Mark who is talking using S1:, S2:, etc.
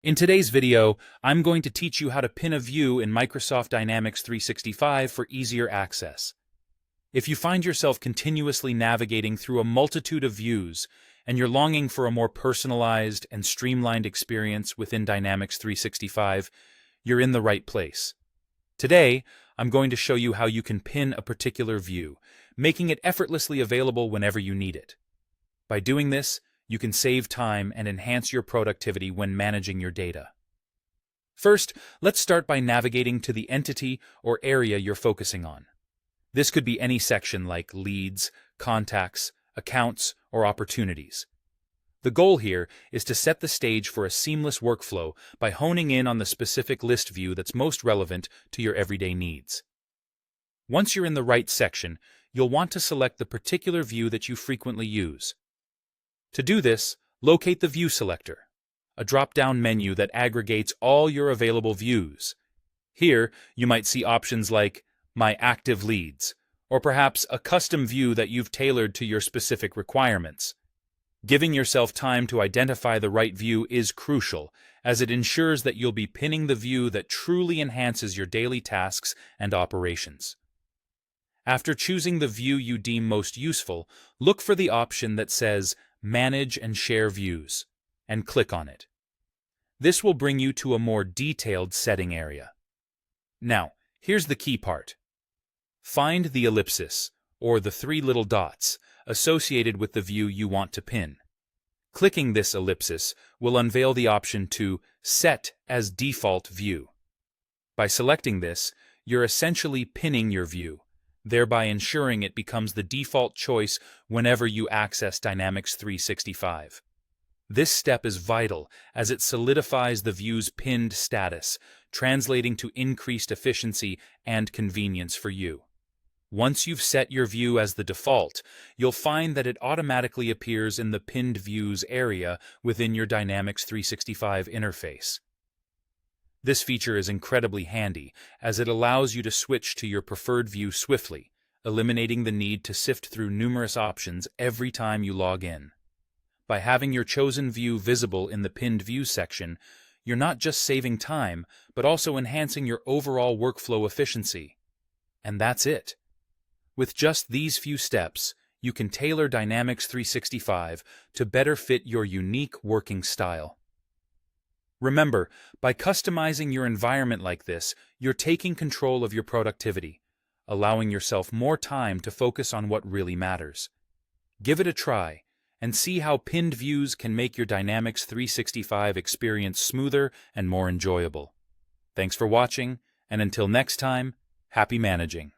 S1: In today's video, I'm going to teach you how to pin a view in Microsoft Dynamics 365 for easier access. If you find yourself continuously navigating through a multitude of views and you're longing for a more personalized and streamlined experience within Dynamics 365, you're in the right place. Today, I'm going to show you how you can pin a particular view, making it effortlessly available whenever you need it. By doing this, you can save time and enhance your productivity when managing your data. First, let's start by navigating to the entity or area you're focusing on. This could be any section like leads, contacts, accounts, or opportunities. The goal here is to set the stage for a seamless workflow by honing in on the specific list view that's most relevant to your everyday needs. Once you're in the right section, you'll want to select the particular view that you frequently use. To do this, locate the View selector, a drop-down menu that aggregates all your available views. Here, you might see options like My Active Leads, or perhaps a custom view that you've tailored to your specific requirements. Giving yourself time to identify the right view is crucial, as it ensures that you'll be pinning the view that truly enhances your daily tasks and operations. After choosing the view you deem most useful, look for the option that says Manage and Share Views, and click on it. This will bring you to a more detailed setting area. Now, here's the key part. Find the ellipsis, or the three little dots, associated with the view you want to pin. Clicking this ellipsis will unveil the option to Set as Default View. By selecting this, you're essentially pinning your view, thereby ensuring it becomes the default choice whenever you access Dynamics 365. This step is vital as it solidifies the view's pinned status, translating to increased efficiency and convenience for you. Once you've set your view as the default, you'll find that it automatically appears in the Pinned Views area within your Dynamics 365 interface. This feature is incredibly handy, as it allows you to switch to your preferred view swiftly, eliminating the need to sift through numerous options every time you log in. By having your chosen view visible in the Pinned Views section, you're not just saving time, but also enhancing your overall workflow efficiency. And that's it. With just these few steps, you can tailor Dynamics 365 to better fit your unique working style. Remember, by customizing your environment like this, you're taking control of your productivity, allowing yourself more time to focus on what really matters. Give it a try, and see how pinned views can make your Dynamics 365 experience smoother and more enjoyable. Thanks for watching, and until next time, happy managing.